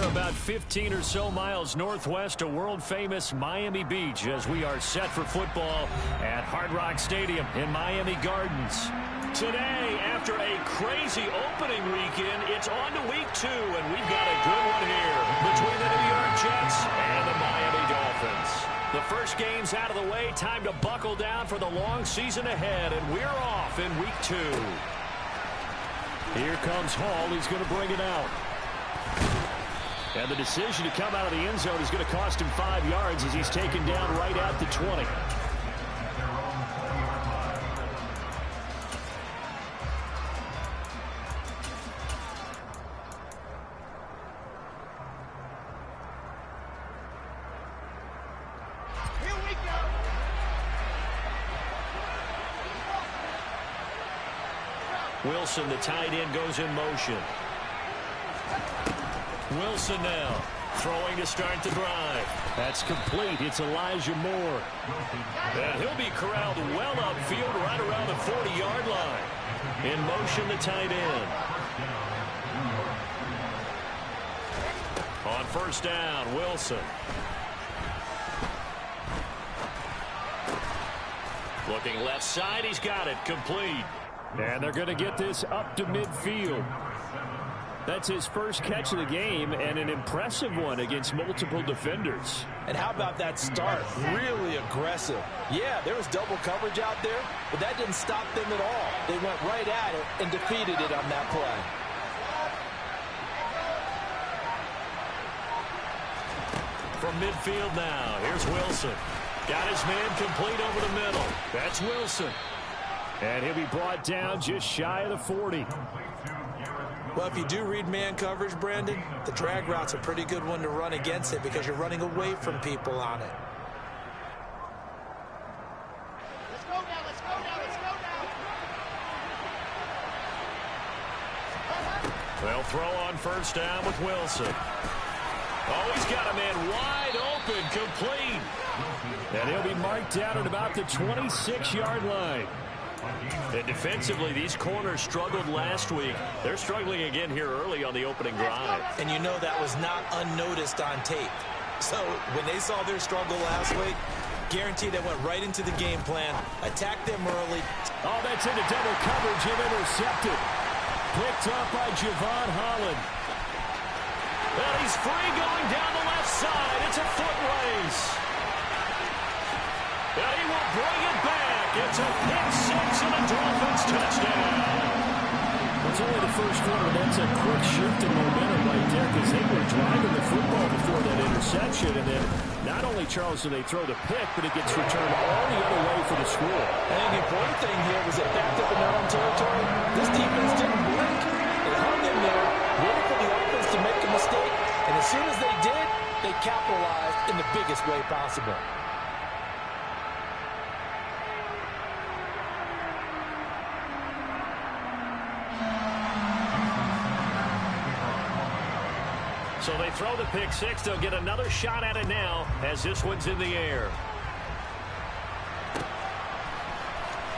about 15 or so miles northwest of world-famous Miami Beach as we are set for football at Hard Rock Stadium in Miami Gardens. Today, after a crazy opening weekend, it's on to week 2, and we've got a good one here between the New York Jets and the Miami Dolphins. The first game's out of the way. Time to buckle down for the long season ahead, and we're off in week 2. Here comes Hall. He's going to bring it out. And the decision to come out of the end zone is going to cost him 5 yards as he's taken down right at the 20. Wilson, the tight end, goes in motion. Wilson now throwing to start the drive. That's complete. It's Elijah Moore. And he'll be corralled well upfield right around the 40-yard line. In motion, the tight end. On first down, Wilson. Looking left side, he's got it. Complete. And they're going to get this up to midfield. That's his first catch of the game, and an impressive one against multiple defenders. And how about that start? Really aggressive. Yeah, there was double coverage out there, but that didn't stop them at all. They went right at it and defeated it on that play. From midfield now, here's Wilson. Got his man complete over the middle. That's Wilson. And he'll be brought down just shy of the 40. Well, if you do read man coverage, Brandon, the drag route's a pretty good one to run against it because you're running away from people on it. Let's go now, let's go now, let's go now. They'll throw on first down with Wilson. Oh, he's got a man wide open, complete. And he'll be marked down at about the 26-yard line. And defensively, these corners struggled last week. They're struggling again here early on the opening drive. And you know that was not unnoticed on tape. So when they saw their struggle last week, guaranteed they went right into the game plan, attacked them early. Oh, that's into double coverage and intercepted. Picked up by Javon Holland. Well, he's free going down the left side. It's a foot race. And he will bring it back. It's a pick six and a Dolphins touchdown. It's only the first quarter. That's a quick shift in momentum right there because they were driving the football before that interception. And then not only, Charles, do they throw the pick, but it gets returned all the other way for the score. I think the important thing here was they backed up in their own territory. This defense didn't blink. They hung in there, waited for the offense to make a mistake. And as soon as they did, they capitalized in the biggest way possible. So they throw the pick six. They'll get another shot at it now as this one's in the air.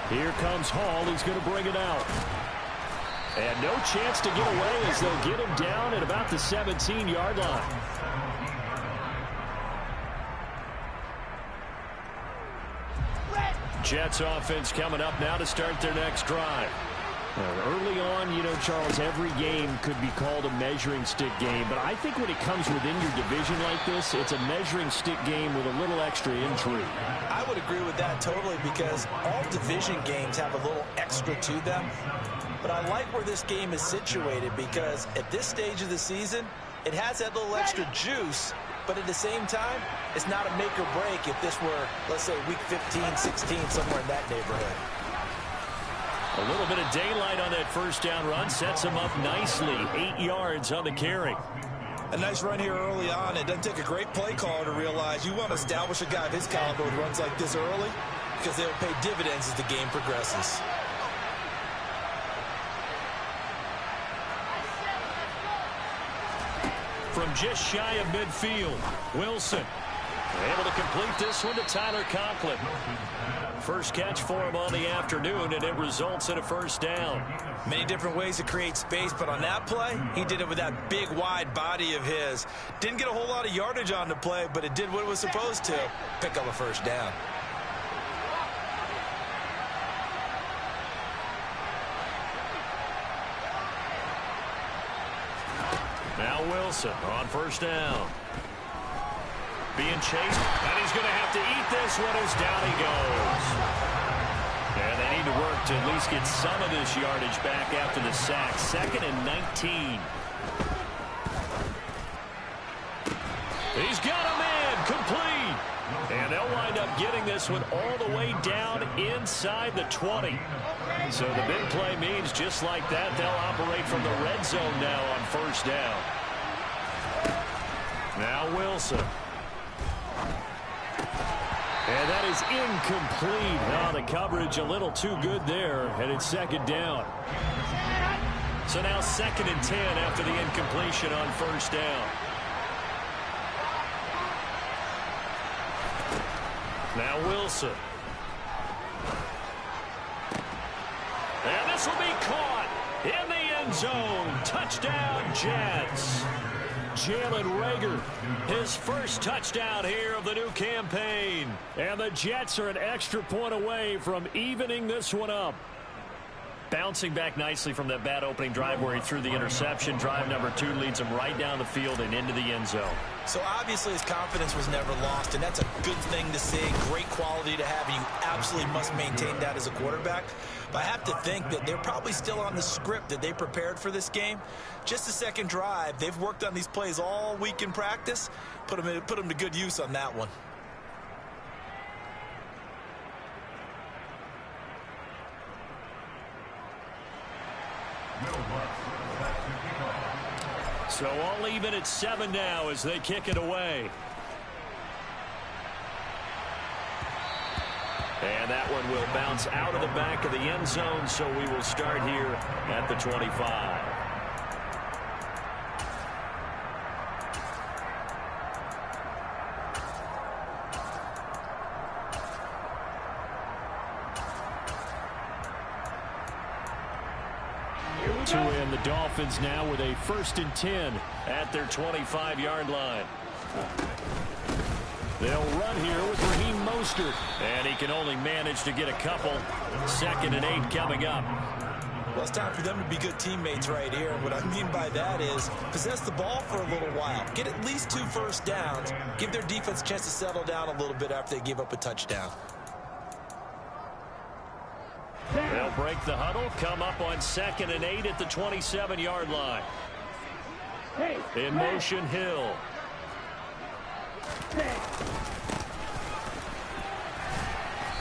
Here comes Hall. He's going to bring it out. And no chance to get away as they'll get him down at about the 17-yard line. Jets offense coming up now to start their next drive. Early on, you know, Charles, every game could be called a measuring stick game. But I think when it comes within your division like this, it's a measuring stick game with a little extra intrigue. I would agree with that totally because all division games have a little extra to them. But I like where this game is situated because at this stage of the season, it has that little extra juice. But at the same time, it's not a make or break if this were, let's say, week 15, 16, somewhere in that neighborhood. A little bit of daylight on that first down run sets him up nicely. 8 yards on the carry. A nice run here early on. It doesn't take a great play caller to realize you want to establish a guy of his caliber who runs like this early because they'll pay dividends as the game progresses. From just shy of midfield, Wilson Able to complete this one to Tyler Conklin. First catch for him on the afternoon, and it results in a first down. Many different ways to create space, but on that play, he did it with that big, wide body of his. Didn't get a whole lot of yardage on the play, but it did what it was supposed to. Pick up a first down. Now Wilson on first down. Being chased, and he's going to have to eat this one as down he goes. And they need to work to at least get some of this yardage back after the sack. 2nd and 19. He's got a man complete. And they'll wind up getting this one all the way down inside the 20. So the big play means just like that, they'll operate from the red zone now on first down. Now Wilson. And that is incomplete. Oh, the coverage a little too good there, and it's 2nd down. So now 2nd and 10 after the incompletion on first down. Now Wilson. And this will be caught in the end zone. Touchdown, Jets. Jalen Reagor, his first touchdown here of the new campaign. And the Jets are an extra point away from evening this one up. Bouncing back nicely from that bad opening drive where he threw the interception. Drive number 2 leads him right down the field and into the end zone. So obviously his confidence was never lost, and that's a good thing to see. Great quality to have. You absolutely must maintain that as a quarterback. But I have to think that they're probably still on the script that they prepared for this game. Just the second drive. They've worked on these plays all week in practice. Put them to good use on that one. So all even at 7 now as they kick it away. And that one will bounce out of the back of the end zone, so we will start here at the 25. And the Dolphins now with a 1st and 10 at their 25-yard line. They'll run here with Raheem Mostert, and he can only manage to get a couple. 2nd and 8 coming up. Well, it's time for them to be good teammates right here. And what I mean by that is possess the ball for a little while. Get at least 2 first downs. Give their defense a chance to settle down a little bit after they give up a touchdown. They'll break the huddle, come up on 2nd and 8 at the 27-yard line. In motion, Hill.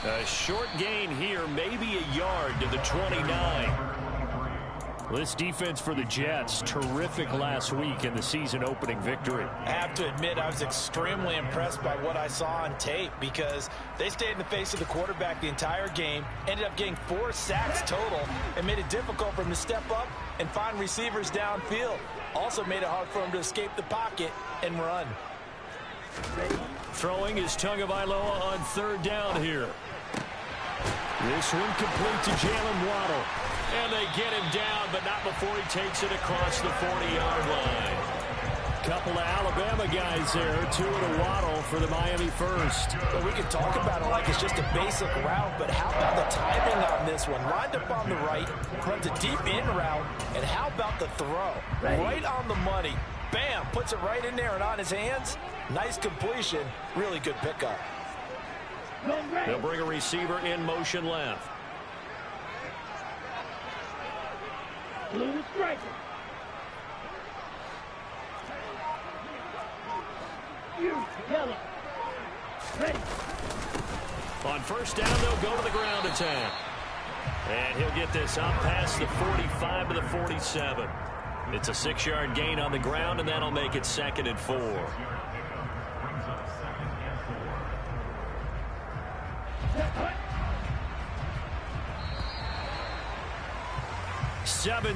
A short gain here, maybe a yard to the 29. This defense for the Jets, terrific last week in the season-opening victory. I have to admit, I was extremely impressed by what I saw on tape because they stayed in the face of the quarterback the entire game, ended up getting 4 sacks total, and made it difficult for him to step up and find receivers downfield. Also made it hard for him to escape the pocket and run. Throwing is Tagovailoa on 3rd down here. This one complete to Jalen Waddle. And they get him down, but not before he takes it across the 40-yard line. Couple of Alabama guys there, 2 at a Waddle for the Miami first. Well, we could talk about it like it's just a basic route, but how about the timing on this one? Lined up on the right, runs a deep in route, and how about the throw? Right on the money. Bam, puts it right in there and on his hands. Nice completion, really good pickup. They'll bring a receiver in motion left. Blue striker. Yellow. Ready. On first down, they'll go to the ground attack. And he'll get this up past the 45 to the 47. It's a 6-yard gain on the ground, and that'll make it 2nd and 4.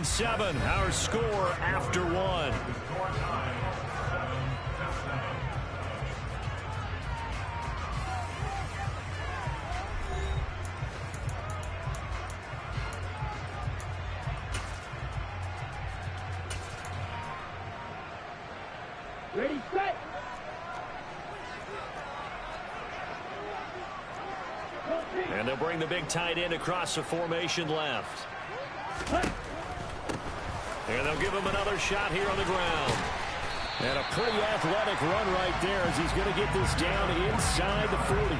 Seven, our score after 1. Ready, set. And they'll bring the big tight end across the formation left. And they'll give him another shot here on the ground. And a pretty athletic run right there as he's going to get this down inside the 40.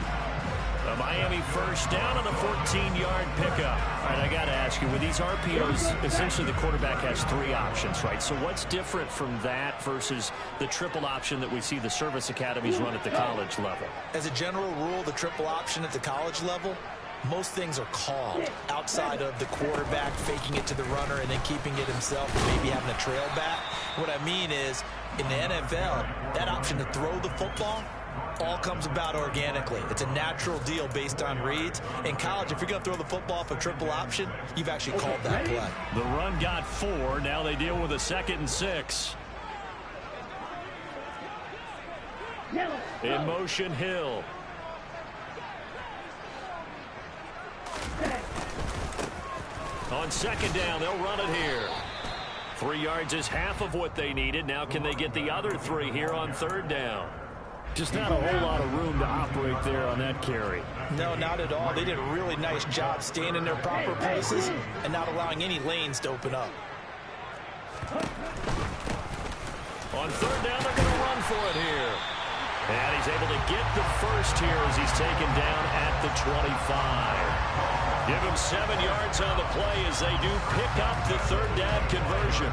A Miami first down on the 14-yard pickup. All right, I got to ask you, with these RPOs, essentially the quarterback has 3 options, right? So what's different from that versus the triple option that we see the service academies run at the college level? As a general rule, the triple option at the college level, most things are called outside of the quarterback faking it to the runner and then keeping it himself and maybe having a trail back. What I mean is, in the NFL, that option to throw the football all comes about organically. It's a natural deal based on reads. In college, if you're going to throw the football off a triple option, you've actually called that play. The run got 4. Now they deal with a 2nd and 6. In motion, Hill. On 2nd down, they'll run it here. 3 yards is half of what they needed. Now can they get the other 3 here on 3rd down? Just not a whole lot of room to operate there on that carry. No, not at all. They did a really nice job staying in their proper places and not allowing any lanes to open up. On 3rd down, they're going to run for it here. And he's able to get the first here as he's taken down at the 25. Give him 7 yards on the play as they do pick up the 3rd down conversion.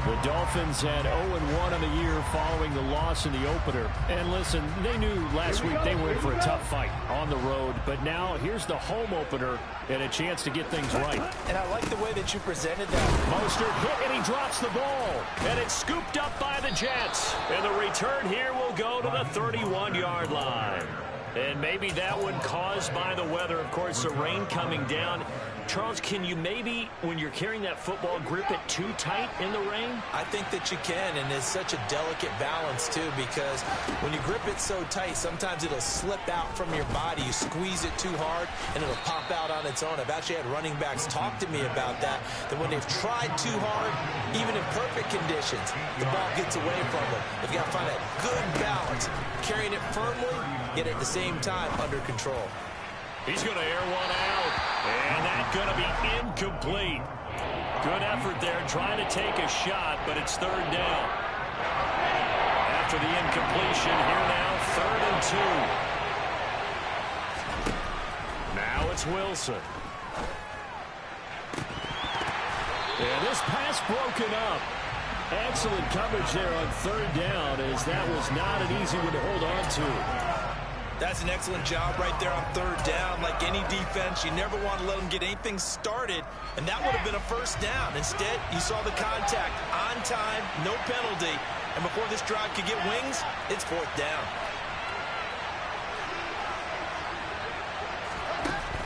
The Dolphins had 0-1 on the year following the loss in the opener. And listen, they knew last week they were in for a tough fight on the road. But now here's the home opener and a chance to get things right. And I like the way that you presented that. Mostert hit and he drops the ball. And it's scooped up by the Jets. And the return here will go to the 31-yard line. And maybe that one caused by the weather. Of course, the rain coming down. Charles, can you maybe, when you're carrying that football, grip it too tight in the rain? I think that you can, and it's such a delicate balance, too, because when you grip it so tight, sometimes it'll slip out from your body. You squeeze it too hard, and it'll pop out on its own. I've actually had running backs talk to me about that when they've tried too hard, even in perfect conditions, the ball gets away from them. They've got to find that good balance, carrying it firmly, yet at the same time under control. He's going to air one out, and that's going to be incomplete. Good effort there, trying to take a shot, but it's 3rd down. After the incompletion, here now, 3rd and 2. Now it's Wilson. And this pass broken up. Excellent coverage there on 3rd down, as that was not an easy one to hold on to. That's an excellent job right there on 3rd down. Like any defense, you never want to let them get anything started, and that would have been a 1st down. Instead, you saw the contact on time, no penalty, and before this drive could get wings, it's 4th down.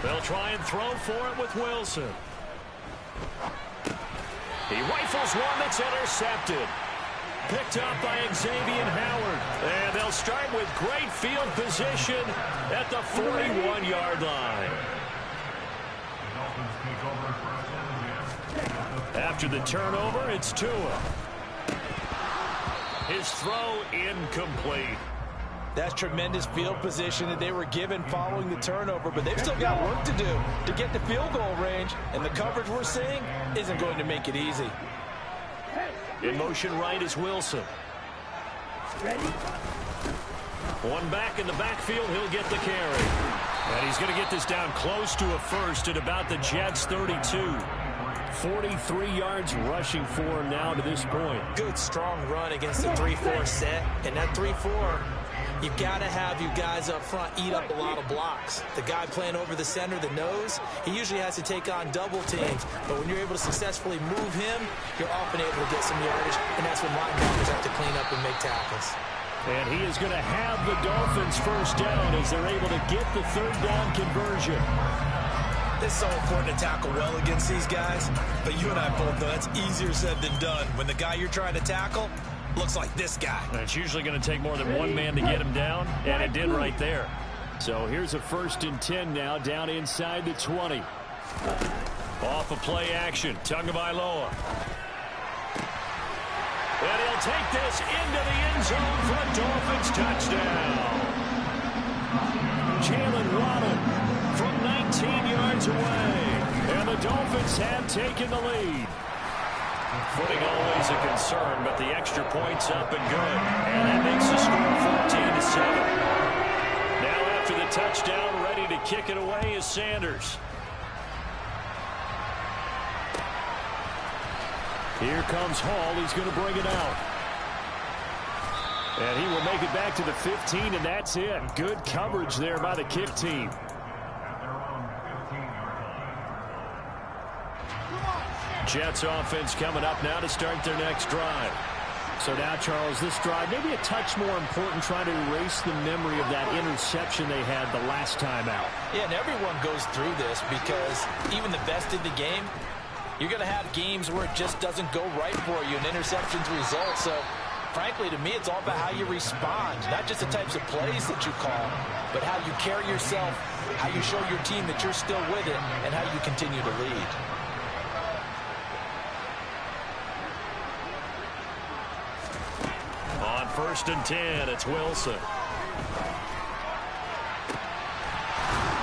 They'll try and throw for it with Wilson. He rifles one that's intercepted. Picked up by Xavier Howard. And they'll start with great field position at the 41-yard line. After the turnover, it's Tua. His throw incomplete. That's tremendous field position that they were given following the turnover, but they've still got work to do to get the field goal range, and the coverage we're seeing isn't going to make it easy. In motion right is Wilson. One back in the backfield, he'll get the carry. And he's going to get this down close to a first at about the Jets' 32. 43 yards rushing for him now to this point. Good, strong run against the 3-4 set. And that 3-4, you've got to have you guys up front eat up a lot of blocks. The guy playing over the center, the nose, he usually has to take on double teams. But when you're able to successfully move him, you're often able to get some yardage. And that's when linebackers have to clean up and make tackles. And he is going to have the Dolphins first down as they're able to get the 3rd down conversion. It's so important to tackle well against these guys, but you and I both know that's easier said than done. When the guy you're trying to tackle looks like this guy. And it's usually going to take more than one man to get him down, and it did right there. So here's a 1st and 10 now, down inside the 20. Off of play action, Tagovailoa. And he'll take this into the end zone for a Dolphins touchdown. Jalen Waddle from 19 yards away. And the Dolphins have taken the lead. Footing always a concern, but the extra point's up and good. And that makes the score 14-7. Now after the touchdown, ready to kick it away is Sanders. Here comes Hall. He's going to bring it out. And he will make it back to the 15, and that's it. Good coverage there by the kick team. Jets offense coming up now to start their next drive. So now, Charles, this drive maybe a touch more important, trying to erase the memory of that interception they had the last time out. Yeah, and everyone goes through this because even the best in the game, you're going to have games where it just doesn't go right for you, and interceptions result. So, frankly, to me, it's all about how you respond, not just the types of plays that you call, but how you carry yourself, how you show your team that you're still with it, and how you continue to lead. On 1st and 10, it's Wilson.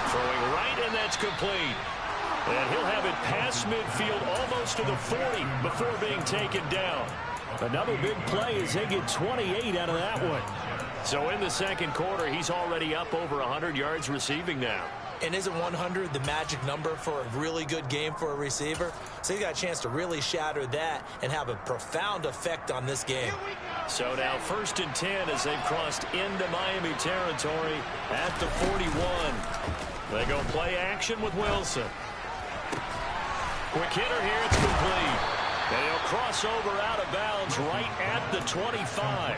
Throwing right, and that's complete. And he'll have it past midfield almost to the 40 before being taken down. Another big play as they get 28 out of that one. So in the second quarter, he's already up over 100 yards receiving now. And isn't 100 the magic number for a really good game for a receiver? So he's got a chance to really shatter that and have a profound effect on this game. So now 1st and 10 as they've crossed into Miami territory at the 41. They go play action with Wilson. Quick hitter here, it's complete. And he'll cross over out of bounds right at the 25.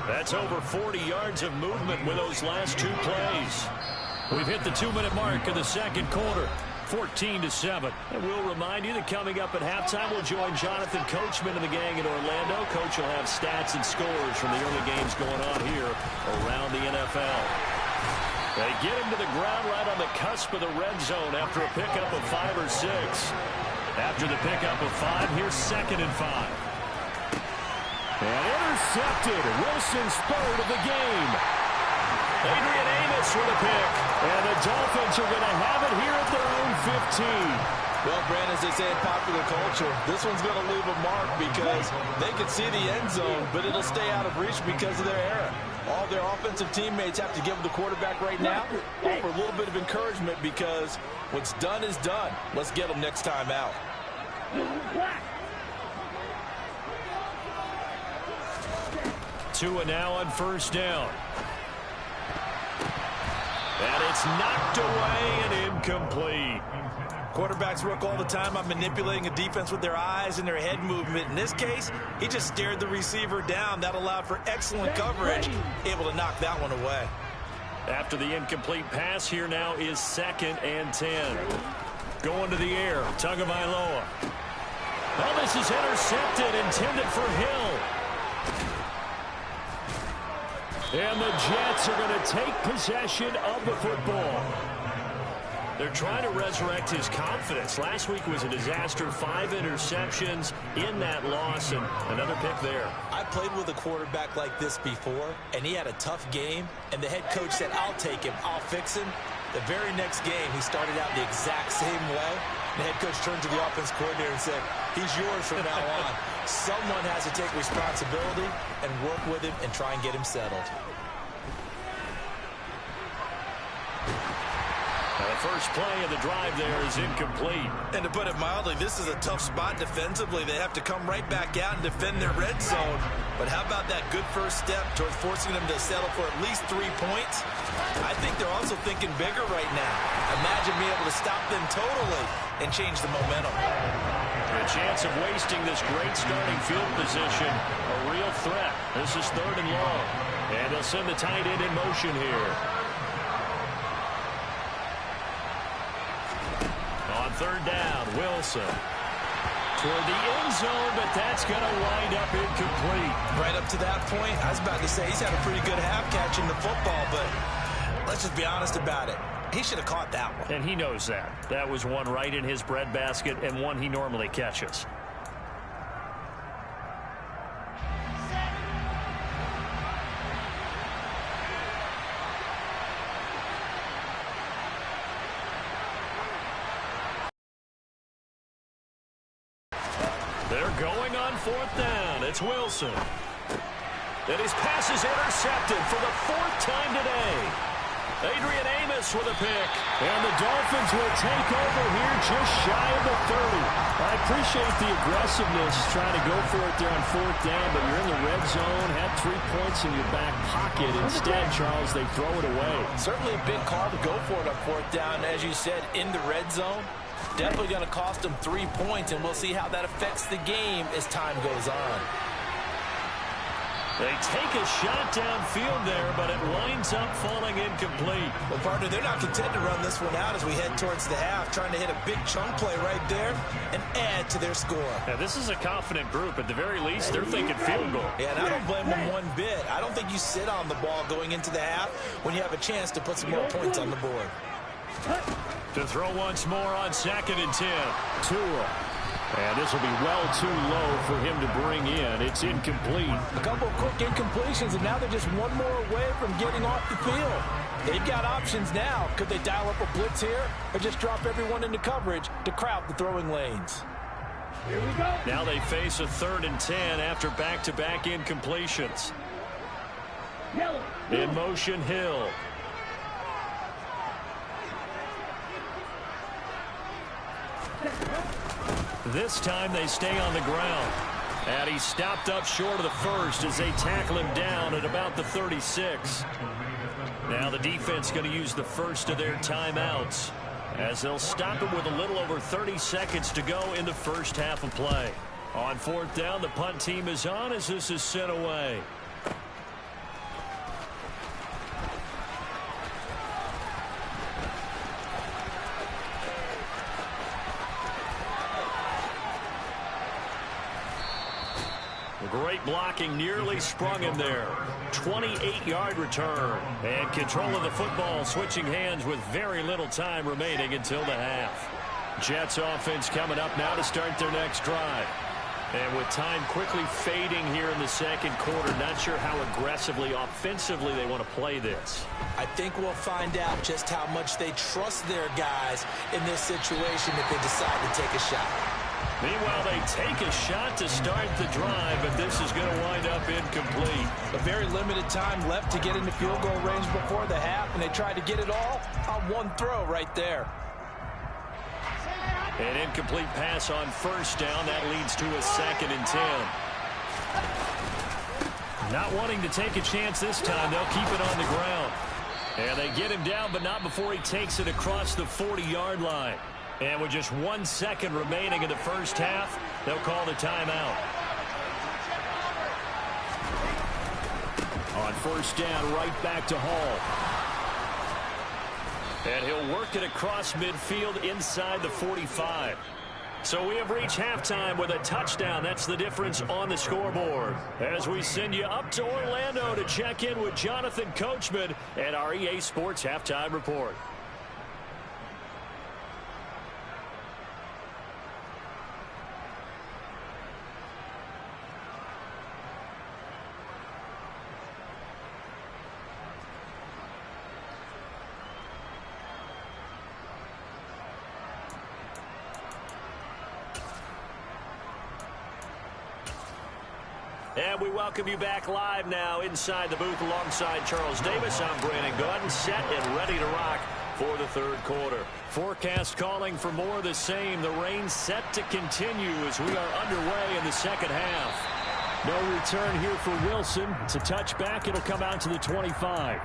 That's over 40 yards of movement with those last two plays. We've hit the 2-minute mark of the second quarter, 14-7. And we'll remind you that coming up at halftime, we'll join Jonathan Coachman and the gang in Orlando. Coach will have stats and scores from the early games going on here around the NFL. They get him to the ground right on the cusp of the red zone after a pickup of 5 or 6. After the pickup of 5, here's 2nd and 5. And intercepted. Wilson's third of the game. Adrian Amos with a pick. And the Dolphins are going to have it here at their own 15. Well, Brandon, as they say in popular culture, this one's going to leave a mark because they can see the end zone, but it'll stay out of reach because of their error. All their offensive teammates have to give the quarterback right now offer a little bit of encouragement because what's done is done. Let's get them next time out. Tua now on 1st down. And it's knocked away and incomplete. Quarterbacks work all the time on manipulating a defense with their eyes and their head movement. In this case, he just stared the receiver down. That allowed for excellent coverage, able to knock that one away. After the incomplete pass, here now is 2nd and 10. Going to the air, Tagovailoa. Oh, this is intercepted, intended for Hill. And the Jets are going to take possession of the football. They're trying to resurrect his confidence. Last week was a disaster. 5 interceptions in that loss, and another pick there. I played with a quarterback like this before, and he had a tough game, and the head coach said, I'll take him, I'll fix him. The very next game, he started out the exact same way. The head coach turned to the offense coordinator and said, he's yours from now on. Someone has to take responsibility and work with him and try and get him settled. The first play of the drive there is incomplete. And to put it mildly, this is a tough spot defensively. They have to come right back out and defend their red zone. But how about that good first step towards forcing them to settle for at least 3 points? I think they're also thinking bigger right now. Imagine being able to stop them totally and change the momentum. A chance of wasting this great starting field position. A real threat. This is 3rd and long. And they'll send the tight end in motion here. On 3rd down, Wilson. Toward the end zone, but that's going to wind up incomplete. Right up to that point, I was about to say he's had a pretty good half catching the football, but let's just be honest about it. He should have caught that one. And he knows that. That was one right in his breadbasket and one he normally catches. They're going on 4th down. It's Wilson. And his pass is intercepted for the 4th time today. Adrian Amos with a pick. And the Dolphins will take over here just shy of the 30. I appreciate the aggressiveness trying to go for it there on 4th down, but you're in the red zone, had 3 points in your back pocket. Instead, Charles, they throw it away. Certainly a big call to go for it on 4th down, as you said, in the red zone. Definitely going to cost them 3 points, and we'll see how that affects the game as time goes on. They take a shot downfield there, but it winds up falling incomplete. Well, partner, they're not content to run this one out as we head towards the half, trying to hit a big chunk play right there and add to their score. Yeah, this is a confident group. At the very least, they're thinking field goal. Yeah, and I don't blame them one bit. I don't think you sit on the ball going into the half when you have a chance to put some more points on the board. To throw once more on 2nd and 10. Tua. And this will be well too low for him to bring in. It's incomplete. A couple of quick incompletions, and now they're just one more away from getting off the field. They've got options now. Could they dial up a blitz here or just drop everyone into coverage to crowd the throwing lanes? Here we go. Now they face a 3rd and 10 after back-to-back incompletions. Yellow. In motion, Hill. This time they stay on the ground. And he stopped up short of the first as they tackle him down at about the 36. Now the defense going to use the first of their timeouts as they'll stop him with a little over 30 seconds to go in the first half of play. On 4th down, the punt team is on as this is sent away. Great blocking, nearly sprung him there. 28-yard return. And control of the football switching hands with very little time remaining until the half. Jets offense coming up now to start their next drive. And with time quickly fading here in the 2nd quarter, not sure how aggressively, offensively they want to play this. I think we'll find out just how much they trust their guys in this situation if they decide to take a shot. Meanwhile, they take a shot to start the drive, but this is going to wind up incomplete. A very limited time left to get into field goal range before the half, and they tried to get it all on one throw right there. An incomplete pass on 1st down. That leads to a 2nd and 10. Not wanting to take a chance this time, they'll keep it on the ground. And they get him down, but not before he takes it across the 40-yard line. And with just 1 second remaining in the first half, they'll call the timeout. On 1st down, right back to Hall. And he'll work it across midfield inside the 45. So we have reached halftime with a touchdown. That's the difference on the scoreboard. As we send you up to Orlando to check in with Jonathan Coachman and our EA Sports Halftime Report. And we welcome you back live now inside the booth alongside Charles Davis. I'm Brandon Gordon, set and ready to rock for the 3rd quarter. Forecast calling for more of the same. The rain set to continue as we are underway in the 2nd half. No return here for Wilson. It's a touchback. It'll come out to the 25.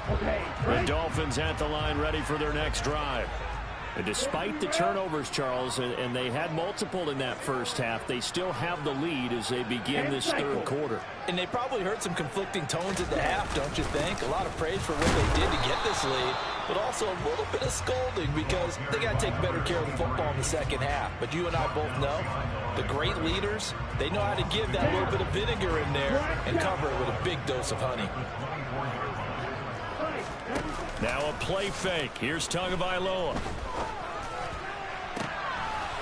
Okay. The Dolphins at the line ready for their next drive. And despite the turnovers, Charles, and they had multiple in that first half, they still have the lead as they begin this 3rd quarter. And they probably heard some conflicting tones at the half, don't you think? A lot of praise for what they did to get this lead, but also a little bit of scolding because they got to take better care of the football in the 2nd half. But you and I both know the great leaders, they know how to give that little bit of vinegar in there and cover it with a big dose of honey. Now a play fake. Here's Tagovailoa.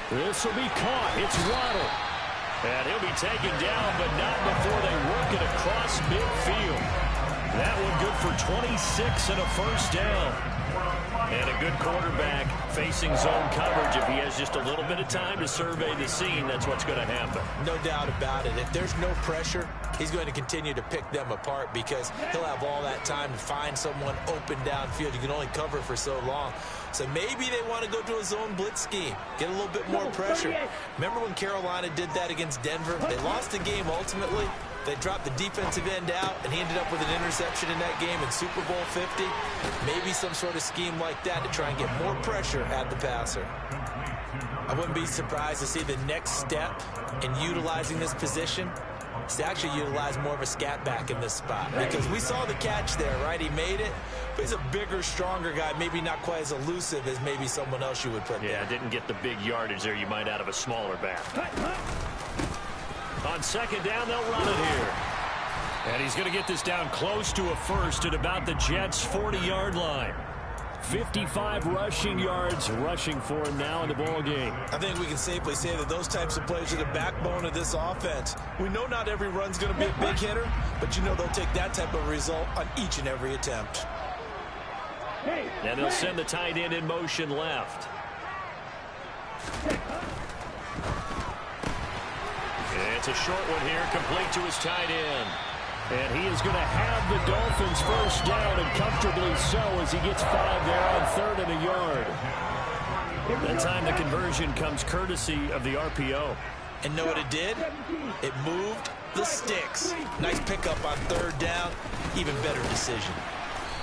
This will be caught. It's Waddle. And he'll be taken down, but not before they work it across midfield. That one good for 26 and a first down. And a good quarterback facing zone coverage. If he has just a little bit of time to survey the scene, that's what's going to happen. No doubt about it. If there's no pressure, he's going to continue to pick them apart because he'll have all that time to find someone open downfield. You can only cover for so long. So maybe they want to go to a zone blitz scheme, get a little bit more pressure. Remember when Carolina did that against Denver? They lost the game ultimately. They dropped the defensive end out, and he ended up with an interception in that game in Super Bowl 50. Maybe some sort of scheme like that to try and get more pressure at the passer. I wouldn't be surprised to see the next step in utilizing this position is to actually utilize more of a scat back in this spot. Because we saw the catch there, right? He made it. But he's a bigger, stronger guy, maybe not quite as elusive as maybe someone else you would put there. Yeah, didn't get the big yardage there you might out of a smaller back. On second down, they'll run it here. And he's going to get this down close to a first at about the Jets' 40-yard line. 55 rushing yards rushing for him now in the ball game. I think we can safely say that those types of plays are the backbone of this offense. We know not every run's going to be a big hitter, but you know they'll take that type of result on each and every attempt. And they'll send the tight end in motion left. It's a short one here, complete to his tight end. And he is going to have the Dolphins first down, and comfortably so, as he gets 5 there on 3rd and a yard. That time the conversion comes courtesy of the RPO. And know what it did? It moved the sticks. Nice pickup on 3rd down. Even better decision.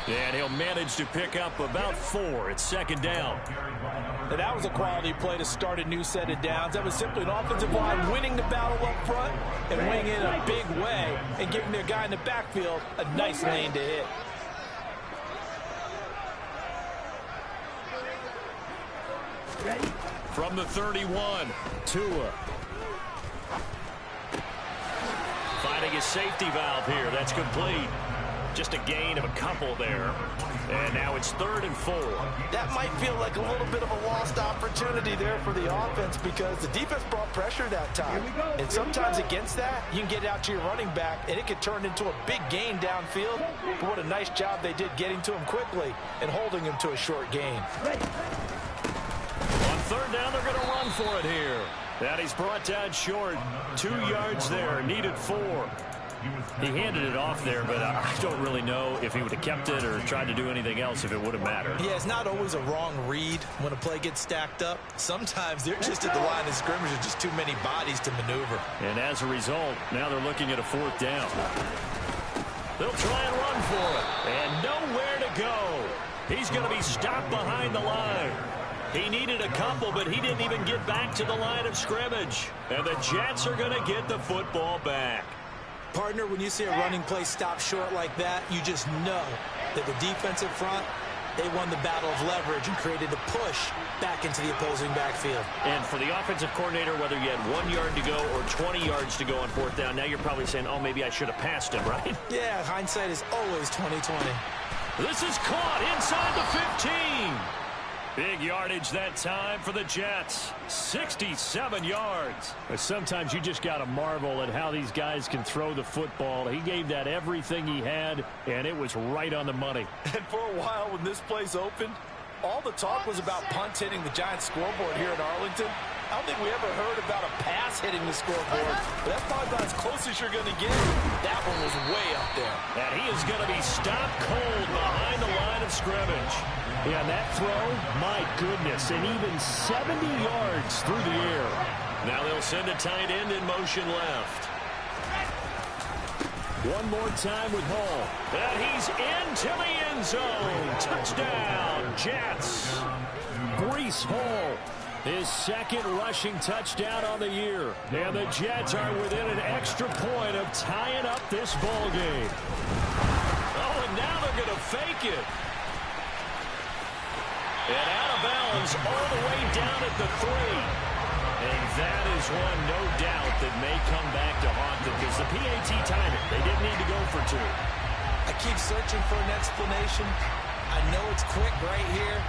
And he'll manage to pick up about 4 at 2nd down. And that was a quality play to start a new set of downs. That was simply an offensive line winning the battle up front and winning in a big way and giving their guy in the backfield a nice lane to hit. From the 31, Tua. Finding his safety valve here. That's complete. Just a gain of a couple there. And now it's 3rd and 4. That might feel like a little bit of a lost opportunity there for the offense because the defense brought pressure that time. And sometimes against that, you can get it out to your running back, and it could turn into a big gain downfield. But what a nice job they did getting to him quickly and holding him to a short gain. On 3rd down, they're going to run for it here. And he's brought down short. 2 yards there, needed 4. He handed it off there, but I don't really know if he would have kept it or tried to do anything else if it would have mattered. Yeah, it's not always a wrong read when a play gets stacked up. Sometimes they're just at the line of scrimmage with just too many bodies to maneuver. And as a result, now they're looking at a 4th down. They'll try and run for it. And nowhere to go. He's going to be stopped behind the line. He needed a couple, but he didn't even get back to the line of scrimmage. And the Jets are going to get the football back. Partner, when you see a running play stop short like that, you just know that the defensive front, they won the battle of leverage and created a push back into the opposing backfield. And for the offensive coordinator, whether you had 1 yard to go or 20 yards to go on 4th down, now you're probably saying, oh, maybe I should have passed him, right? Yeah, hindsight is always 20/20. This is caught inside the 15. Big yardage that time for the Jets. 67 yards. Sometimes you just got to marvel at how these guys can throw the football. He gave that everything he had, and it was right on the money. And for a while when this place opened, all the talk was about punts hitting the Giants scoreboard here in Arlington. I don't think we ever heard about a pass hitting the scoreboard. But that's probably about as close as you're going to get. That one was way up there. And he is going to be stopped cold behind the line of scrimmage. Yeah, that throw, my goodness, and even 70 yards through the air. Now they'll send a tight end in motion left. One more time with Hall. And he's into the end zone. Touchdown, Jets. Breece Hall, his 2nd rushing touchdown on the year. And the Jets are within an extra point of tying up this ball game. Oh, and now they're going to fake it. And out of bounds all the way down at the 3. And that is one, no doubt, that may come back to haunt them because the PAT timed it. They didn't need to go for 2. I keep searching for an explanation. I know it's quick right here.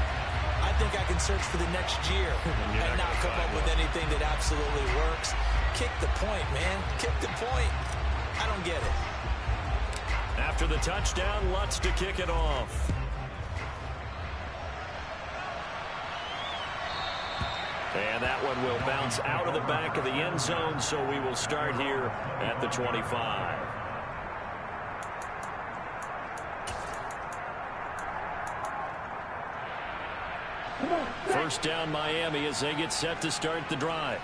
I think I can search for the next year and not come up with anything that absolutely works. Kick the point, man. Kick the point. I don't get it. After the touchdown, Lutz to kick it off. And that one will bounce out of the back of the end zone, so we will start here at the 25. First down Miami as they get set to start the drive.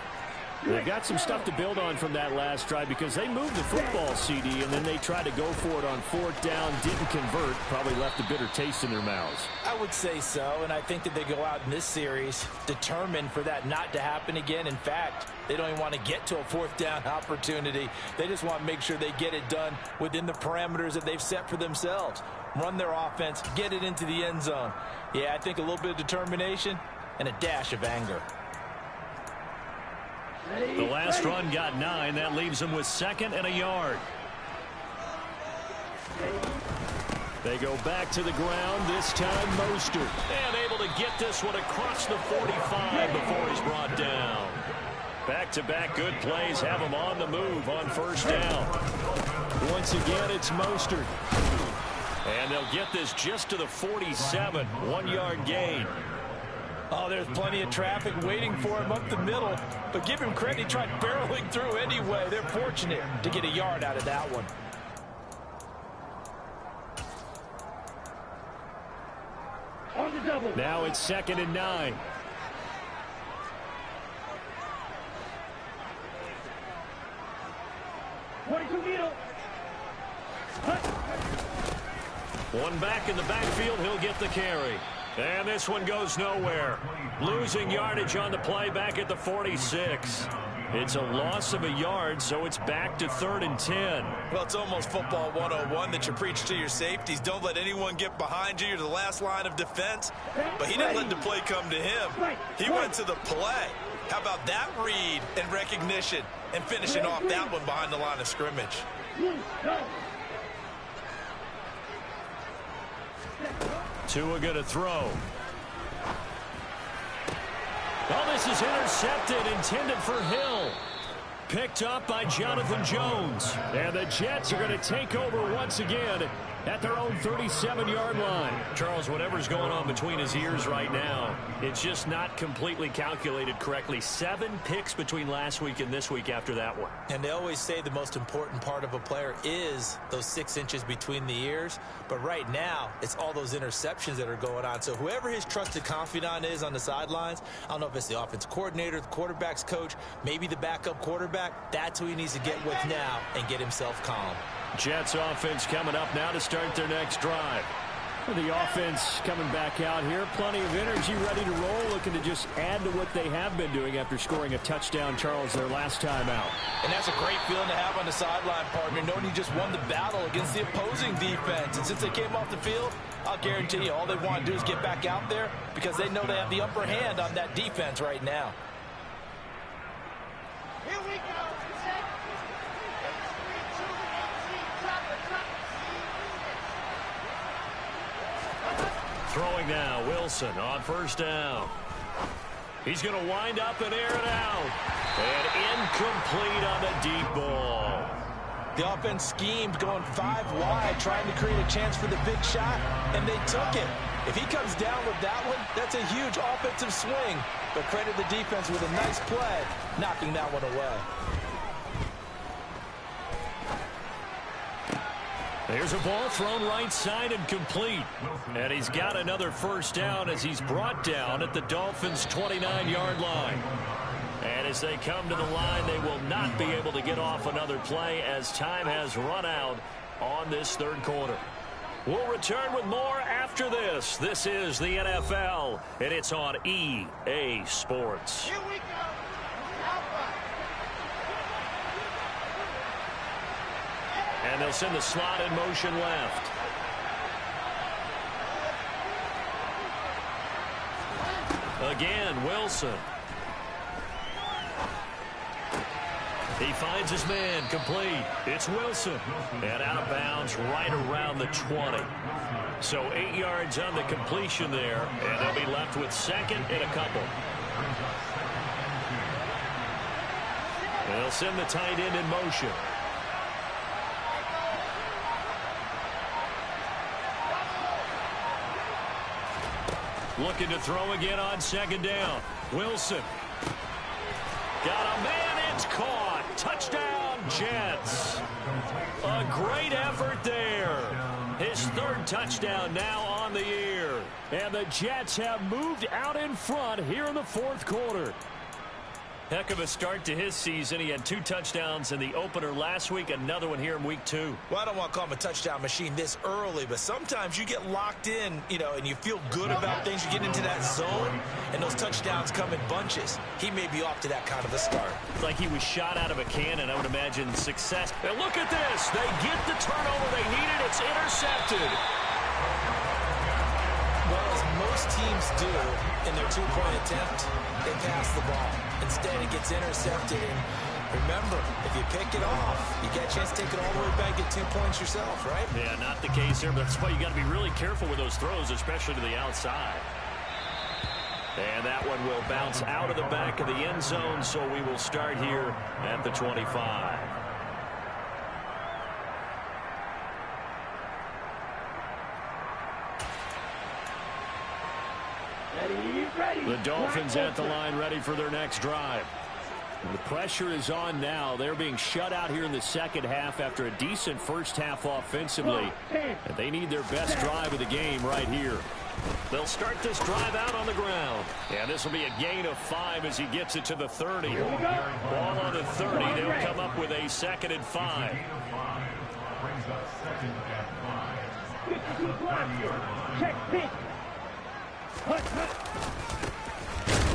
They've got some stuff to build on from that last drive because they moved the football, CD, and then they tried to go for it on fourth down, didn't convert, probably left a bitter taste in their mouths. I would say so, and I think that they go out in this series determined for that not to happen again. In fact, they don't even want to get to a fourth down opportunity. They just want to make sure they get it done within the parameters that they've set for themselves. Run their offense, get it into the end zone. Yeah, I think a little bit of determination and a dash of anger. The last run got 9. That leaves them with 2nd and a yard. They go back to the ground, this time Mostert. And able to get this one across the 45 before he's brought down. Back-to-back good plays have him on the move on first down. Once again, it's Mostert. And they'll get this just to the 47, 1-yard gain. Oh, there's plenty of traffic waiting for him up the middle. But give him credit, he tried barreling through anyway. They're fortunate to get a yard out of that one. On the double. Now it's 2nd and 9. One back in the backfield, he'll get the carry. And this one goes nowhere. Losing yardage on the play back at the 46. It's a loss of a yard, so it's back to 3rd and 10. Well, it's almost football 101 that you preach to your safeties. Don't let anyone get behind you. You're the last line of defense. But he didn't let the play come to him. He went to the play. How about that read and recognition and finishing off that one behind the line of scrimmage? Tua going to throw. Oh, this is intercepted, intended for Hill. Picked up by Jonathan Jones. And the Jets are going to take over once again at their own 37-yard line. Charles, whatever's going on between his ears right now, it's just not completely calculated correctly. 7 picks between last week and this week after that one. And they always say the most important part of a player is those 6 inches between the ears. But right now, it's all those interceptions that are going on. So whoever his trusted confidant is on the sidelines, I don't know if it's the offense coordinator, the quarterback's coach, maybe the backup quarterback, that's who he needs to get with now and get himself calm. Jets offense coming up now to start their next drive. The offense coming back out here. Plenty of energy, ready to roll, looking to just add to what they have been doing after scoring a touchdown, Charles, their last time out. And that's a great feeling to have on the sideline, partner, knowing you just won the battle against the opposing defense. And since they came off the field, I'll guarantee you all they want to do is get back out there because they know they have the upper hand on that defense right now. Here we go. Throwing now, Wilson on first down. He's going to wind up and air it out. And incomplete on the deep ball. The offense schemed going 5 wide, trying to create a chance for the big shot, and they took it. If he comes down with that one, that's a huge offensive swing. But credit the defense with a nice play, knocking that one away. There's a ball thrown right side and complete. And he's got another first down as he's brought down at the Dolphins' 29-yard line. And as they come to the line, they will not be able to get off another play as time has run out on this third quarter. We'll return with more after this. This is the NFL, and it's on EA Sports. Here we go. And they'll send the slot in motion left. Again, Wilson. He finds his man, complete. It's Wilson. And out of bounds right around the 20. So 8 yards on the completion there, and they'll be left with 2nd and a couple. They'll send the tight end in motion. Looking to throw again on second down. Wilson. Got a man. It's caught. Touchdown, Jets. A great effort there. His third touchdown now on the year. And the Jets have moved out in front here in the fourth quarter. Heck of a start to his season. He had 2 touchdowns in the opener last week, another one here in week 2. Well, I don't want to call him a touchdown machine this early, but sometimes you get locked in, and you feel good about things. You get into that zone, and those touchdowns come in bunches. He may be off to that kind of a start. It's like he was shot out of a cannon. I would imagine success. And look at this. They get the turnover they needed. It's intercepted. Well, as most teams do in their 2-point attempt, they pass the ball. Instead, it gets intercepted. And remember, if you pick it off, you get a chance to take it all the way back, get 2 points yourself, right? Yeah, not the case here, but that's why you got to be really careful with those throws, especially to the outside. And that one will bounce out of the back of the end zone, so we will start here at the 25. The Dolphins at the line, ready for their next drive. The pressure is on now. They're being shut out here in the second half after a decent first half offensively. And they need their best drive of the game right here. They'll start this drive out on the ground. And this will be a gain of 5 as he gets it to the 30. Ball on the 30. They'll come up with a 2nd and 5. Check pitch.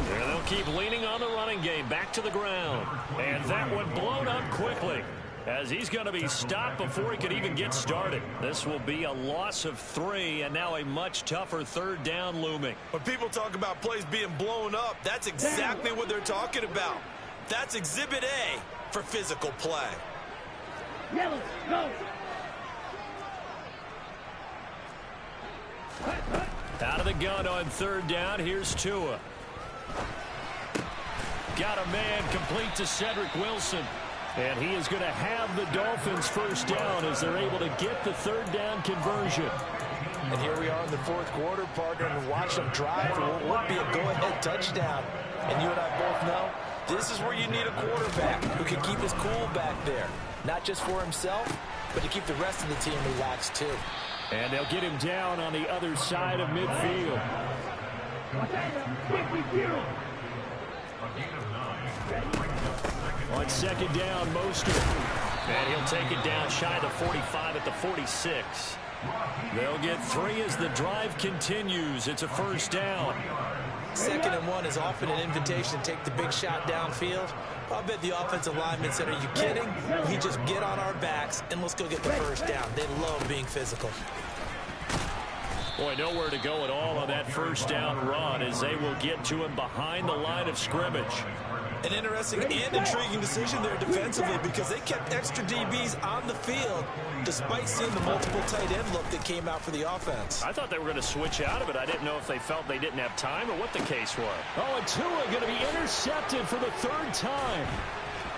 And they'll keep leaning on the running game. Back to the ground. And that one blown up quickly as he's going to be stopped before he could even get started. This will be a loss of 3, and now a much tougher 3rd down looming. When people talk about plays being blown up, that's exactly what they're talking about. That's Exhibit A for physical play. Yellow, go. Out of the gun on 3rd down. Here's Tua. Got a man complete to Cedric Wilson. And he is going to have the Dolphins first down as they're able to get the 3rd down conversion. And here we are in the 4th quarter, partner, and watch them drive for what would be a go-ahead touchdown. And you and I both know this is where you need a quarterback who can keep his cool back there. Not just for himself, but to keep the rest of the team relaxed too. And they'll get him down on the other side of midfield. On 2nd down, Mostert. And he'll take it down shy of the 45 at the 46. They'll get 3 as the drive continues. It's a 1st down. 2nd and 1 is often an invitation to take the big shot downfield. I bet the offensive linemen said, are you kidding? We just get on our backs and let's go get the 1st down. They love being physical. Boy, nowhere to go at all on that 1st down run as they will get to him behind the line of scrimmage. An interesting and intriguing decision there defensively because they kept extra DBs on the field despite seeing the multiple tight end look that came out for the offense. I thought they were going to switch out of it. I didn't know if they felt they didn't have time or what the case was. Oh, and Tua going to be intercepted for the 3rd time.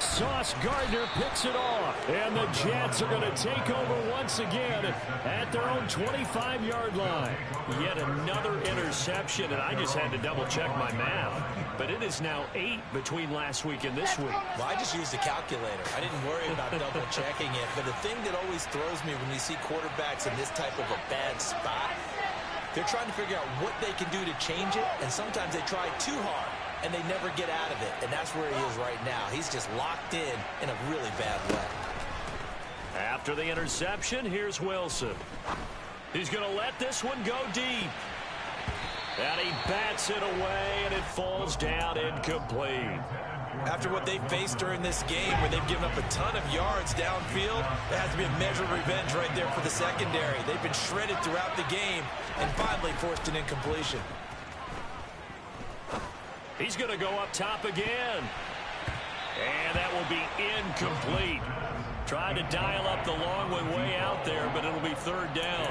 Sauce Gardner picks it off. And the Jets are going to take over once again at their own 25-yard line. Yet another interception, and I just had to double-check my math. But it is now 8 between last week and this week. Well, I just used a calculator. I didn't worry about double-checking it. But the thing that always throws me when you see quarterbacks in this type of a bad spot, they're trying to figure out what they can do to change it, and sometimes they try too hard. And they never get out of it. And that's where he is right now. He's just locked in a really bad way. After the interception, here's Wilson. He's going to let this one go deep. And he bats it away, and it falls down incomplete. After what they faced during this game where they've given up a ton of yards downfield, there has to be a measure of revenge right there for the secondary. They've been shredded throughout the game and finally forced an incompletion. He's going to go up top again. And that will be incomplete. Tried to dial up the long one way out there, but it'll be 3rd down.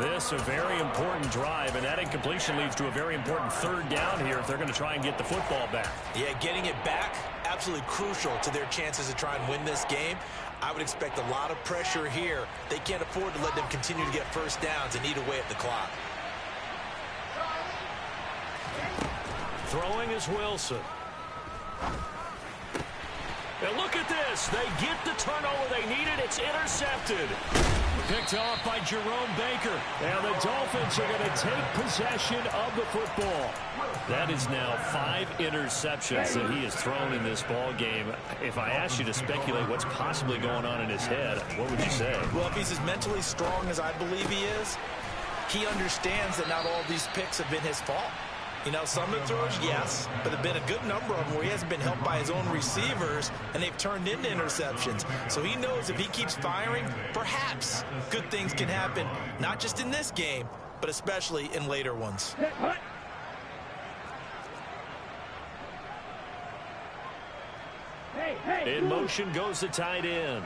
This a very important drive, and that incompletion leads to a very important 3rd down here if they're going to try and get the football back. Yeah, getting it back, absolutely crucial to their chances to try and win this game. I would expect a lot of pressure here. They can't afford to let them continue to get 1st downs and eat away at the clock. Throwing is Wilson. And look at this. They get the turnover they needed. It's intercepted. Picked off by Jerome Baker. And the Dolphins are going to take possession of the football. That is now 5 interceptions that he has thrown in this ball game. If I asked you to speculate what's possibly going on in his head, what would you say? Well, if he's as mentally strong as I believe he is, he understands that not all of these picks have been his fault. You know, some of the throws, yes, but there have been a good number of them where he hasn't been helped by his own receivers, and they've turned into interceptions. So he knows if he keeps firing, perhaps good things can happen, not just in this game, but especially in later ones. In motion goes the tight end.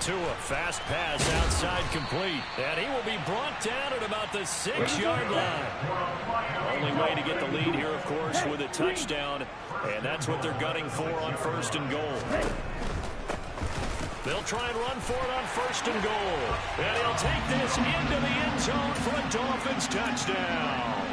Tua, fast pass outside complete. And he will be brought down at about the 6-yard line. Only way to get the lead here, of course, with a touchdown. And that's what they're gunning for on 1st and goal. They'll try and run for it on 1st and goal. And he'll take this into the end zone for a Dolphins touchdown.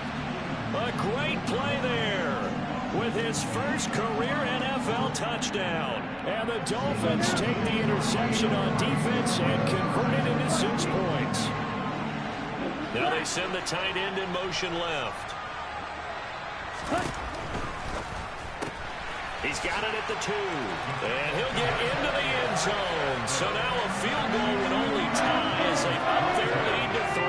A great play there with his first career NFL touchdown. And the Dolphins take the interception on defense and convert it into 6 points. Now they send the tight end in motion left. He's got it at the 2. And he'll get into the end zone. So now a field goal would only tie as they up their lead to 3.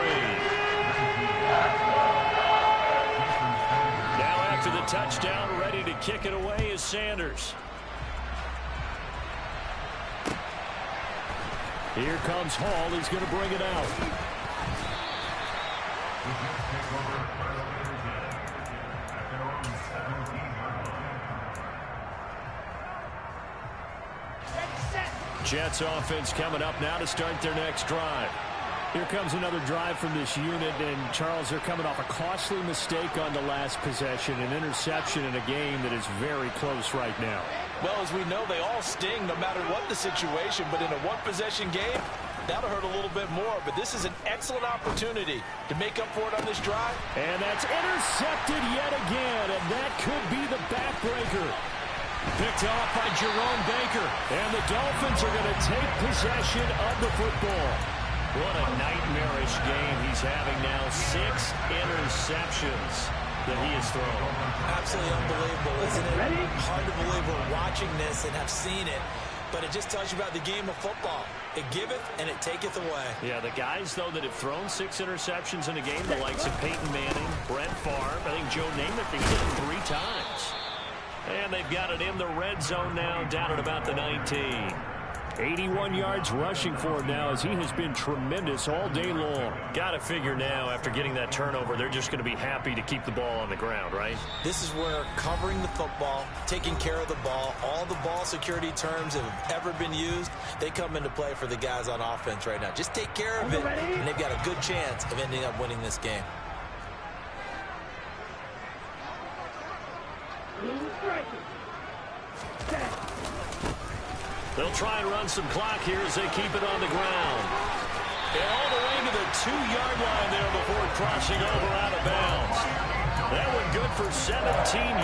After the touchdown, ready to kick it away is Sanders. Here comes Hall. He's going to bring it out. Jets offense coming up now to start their next drive. Here comes another drive from this unit, and Charles, they're coming off a costly mistake on the last possession, an interception in a game that is very close right now. Well, as we know, they all sting no matter what the situation, but in a one-possession game, that'll hurt a little bit more. But this is an excellent opportunity to make up for it on this drive. And that's intercepted yet again, and that could be the backbreaker. Picked off by Jerome Baker, and the Dolphins are going to take possession of the football. What a nightmarish game he's having now. 6 interceptions that he has thrown. Absolutely unbelievable, isn't it? Hard to believe we're watching this and have seen it, but it just tells you about the game of football. It giveth and it taketh away. Yeah, the guys, though, that have thrown 6 interceptions in a game, the likes of Peyton Manning, Brett Favre, I think Joe Namath, they hit him 3 times. And they've got it in the red zone now, down at about the 19. 81 yards rushing for him now as he has been tremendous all day long. Got to figure now after getting that turnover, they're just going to be happy to keep the ball on the ground, right? This is where covering the football, taking care of the ball, all the ball security terms that have ever been used, they come into play for the guys on offense right now. Just take care of it, and they've got a good chance of ending up winning this game. They'll try and run some clock here as they keep it on the ground. And all the way to the 2-yard line there before crossing over out of bounds. That one good for 17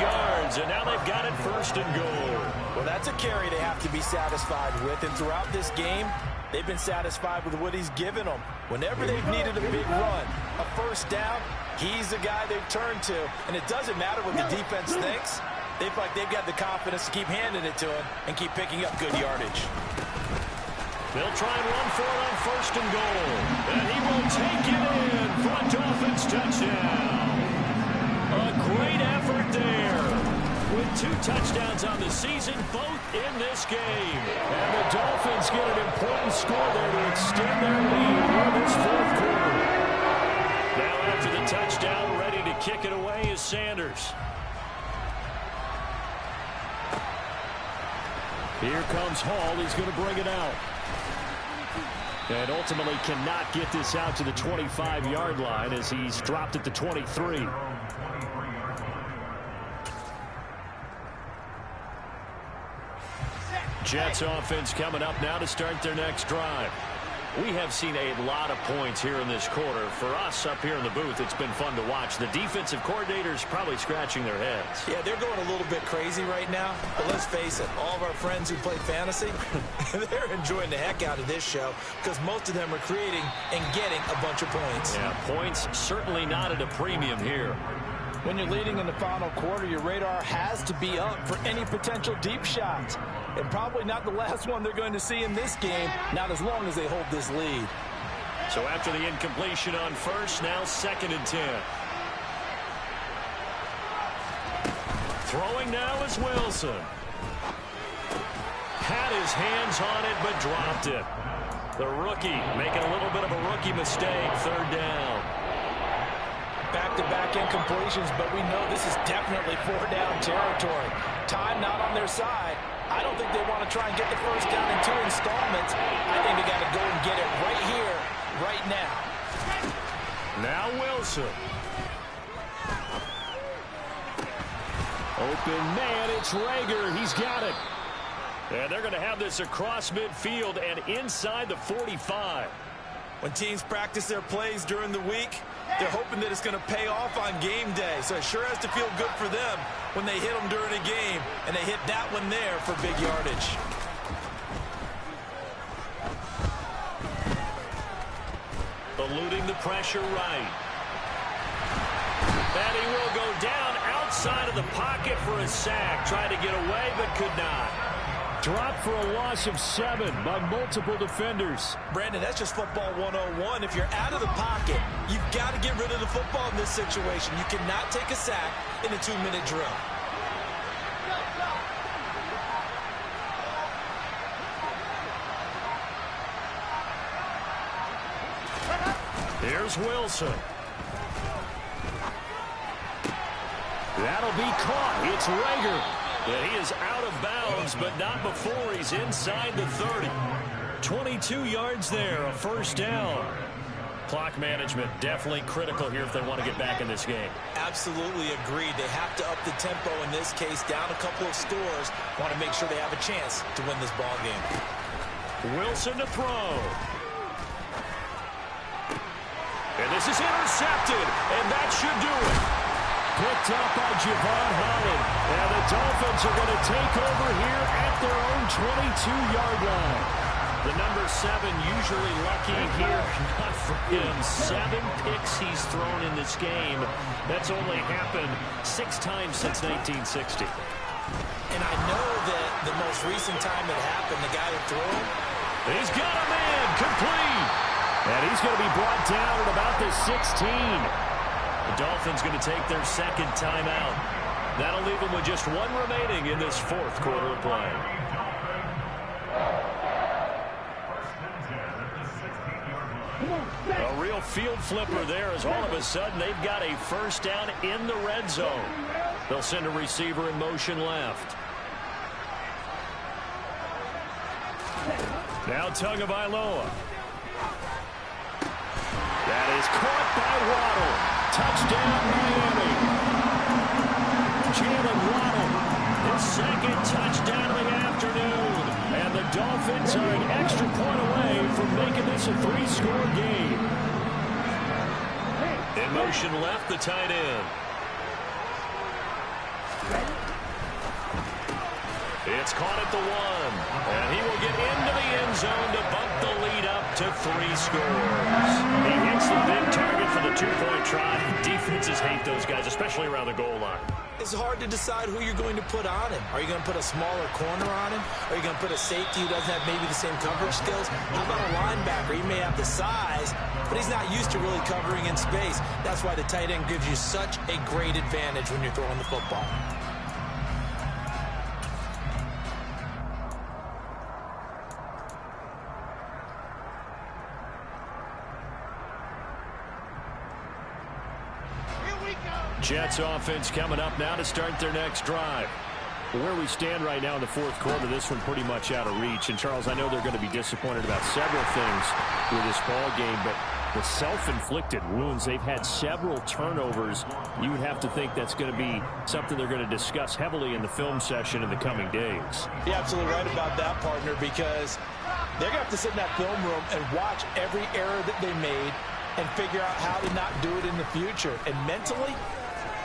yards, and now they've got it 1st and goal. Well, that's a carry they have to be satisfied with, and throughout this game, they've been satisfied with what he's given them. Whenever they've needed a big run, a 1st down, he's the guy they've turned to. And it doesn't matter what the defense thinks. They feel like they've got the confidence to keep handing it to him and keep picking up good yardage. They'll try and run for it on 1st and goal. And he will take it in for a Dolphins touchdown. A great effort there. With 2 touchdowns on the season, both in this game. And the Dolphins get an important score there to extend their lead in this 4th quarter. Now after the touchdown, ready to kick it away is Sanders. Here comes Hall. He's going to bring it out. And ultimately cannot get this out to the 25-yard line as he's dropped at the 23. Jets offense coming up now to start their next drive. We have seen a lot of points here in this quarter. For us up here in the booth, it's been fun to watch. The defensive coordinators probably scratching their heads. Yeah, they're going a little bit crazy right now. But let's face it, all of our friends who play fantasy, they're enjoying the heck out of this show because most of them are creating and getting a bunch of points. Yeah, points certainly not at a premium here. When you're leading in the final quarter, your radar has to be up for any potential deep shots. And probably not the last one they're going to see in this game, not as long as they hold this lead. So after the incompletion on first, now 2nd and 10. Throwing now is Wilson. Had his hands on it, but dropped it. The rookie making a little bit of a rookie mistake, 3rd down. Back-to-back incompletions, but we know this is definitely 4-down territory. Time not on their side. I don't think they want to try and get the first down in 2 installments. I think they got to go and get it right here, right now. Now Wilson. Open man, it's Rager. He's got it. And they're going to have this across midfield and inside the 45. When teams practice their plays during the week, they're hoping that it's going to pay off on game day. So it sure has to feel good for them when they hit them during a game, and they hit that one there for big yardage. Eluding the pressure right. And he will go down outside of the pocket for a sack. Tried to get away, but could not. Dropped for a loss of 7 by multiple defenders. Brandon, that's just football 101. If you're out of the pocket, you've got to get rid of the football in this situation. You cannot take a sack in a 2-minute drill. Here's Wilson. That'll be caught. It's Rager. Yeah, he is out of bounds, but not before he's inside the 30. 22 yards there, a 1st down. Clock management definitely critical here if they want to get back in this game. Absolutely agreed. They have to up the tempo in this case, down a couple of scores. Want to make sure they have a chance to win this ball game. Wilson to throw. And this is intercepted, and that should do it. Picked up by Javon Holland. And the Dolphins are going to take over here at their own 22-yard line. The number 7 usually lucky here. Not for him. 7 picks he's thrown in this game. That's only happened 6 times since 1960. And I know that the most recent time it happened, the guy who threw him, he's got a man complete. And he's going to be brought down at about the 16. The Dolphins going to take their 2nd timeout. That'll leave them with just 1 remaining in this 4th quarter of play. A real field flipper there as all of a sudden they've got a 1st down in the red zone. They'll send a receiver in motion left. Now Tagovailoa. That is caught by Waddle. Touchdown, Miami. Jalen Waddle, his 2nd touchdown of the afternoon. And the Dolphins are an extra point away from making this a 3-score game. In motion left, the tight end. It's caught at the 1. And he will get into the end zone to bump the lead up to 3 scores. He hits the big target for the 2-point try. Defenses hate those guys, especially around the goal line. It's hard to decide who you're going to put on him. Are you going to put a smaller corner on him? Are you going to put a safety who doesn't have maybe the same coverage skills? How about a linebacker? He may have the size, but he's not used to really covering in space. That's why the tight end gives you such a great advantage when you're throwing the football. Jets offense coming up now to start their next drive. Where we stand right now in the 4th quarter, this one pretty much out of reach. And, Charles, I know they're going to be disappointed about several things with this ball game, but the self-inflicted wounds. They've had several turnovers. You would have to think that's going to be something they're going to discuss heavily in the film session in the coming days. You're absolutely right about that, partner, because they're going to have to sit in that film room and watch every error that they made and figure out how to not do it in the future. And mentally,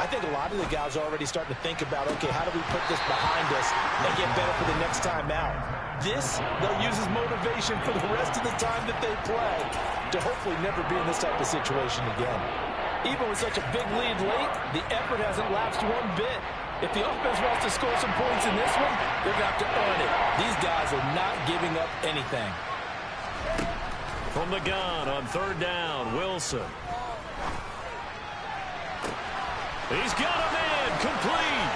I think a lot of the guys are already starting to think about, okay, how do we put this behind us and get better for the next time out? This, they'll use as motivation for the rest of the time that they play to hopefully never be in this type of situation again. Even with such a big lead late, the effort hasn't lapsed one bit. If the offense wants to score some points in this one, they're going to have to earn it. These guys are not giving up anything. From the gun on 3rd down, Wilson. He's got a man complete.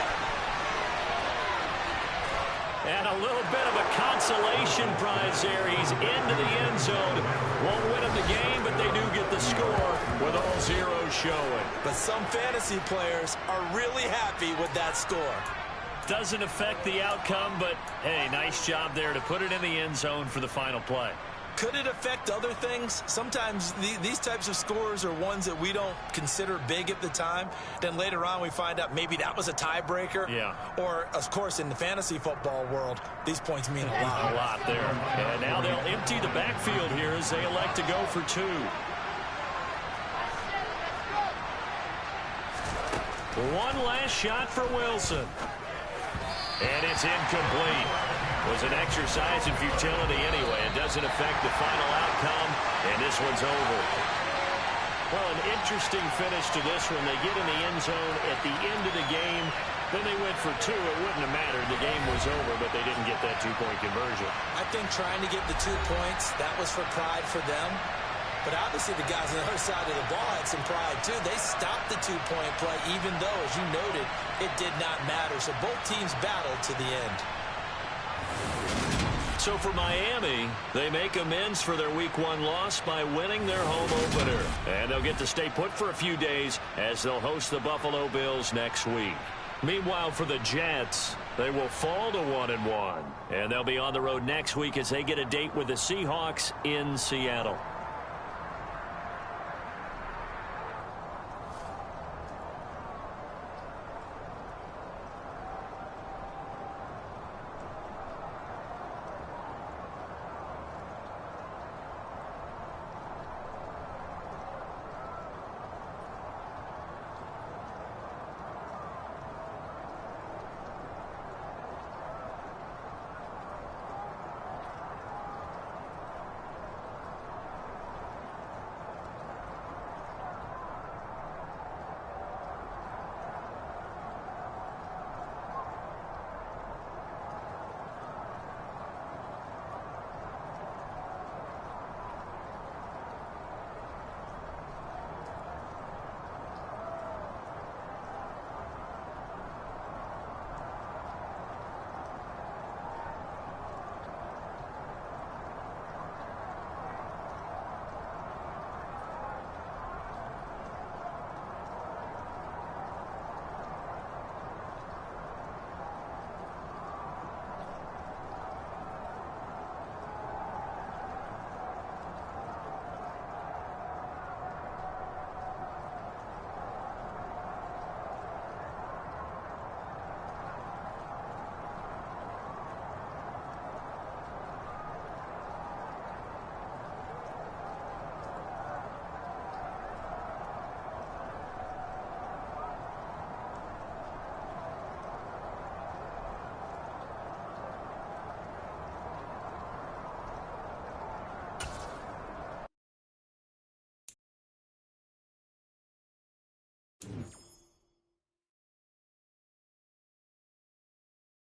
And a little bit of a consolation prize there. He's into the end zone. Won't win him the game, but they do get the score with all zeros showing. But some fantasy players are really happy with that score. Doesn't affect the outcome, but, hey, nice job there to put it in the end zone for the final play. Could it affect other things? Sometimes these types of scores are ones that we don't consider big at the time. Then later on we find out maybe that was a tiebreaker. Yeah. Or, of course, in the fantasy football world, these points mean a lot. A lot there. And now they'll empty the backfield here as they elect to go for 2. One last shot for Wilson. And it's incomplete. Was an exercise in futility anyway. It doesn't affect the final outcome, and this one's over. Well, an interesting finish to this one. They get in the end zone at the end of the game. Then they went for 2. It wouldn't have mattered. The game was over, but they didn't get that 2-point conversion. I think trying to get the 2 points, that was for pride for them. But obviously the guys on the other side of the ball had some pride too. They stopped the 2-point play, even though, as you noted, it did not matter. So both teams battled to the end. So for Miami, they make amends for their Week 1 loss by winning their home opener. And they'll get to stay put for a few days as they'll host the Buffalo Bills next week. Meanwhile, for the Jets, they will fall to 1-1. And they'll be on the road next week as they get a date with the Seahawks in Seattle.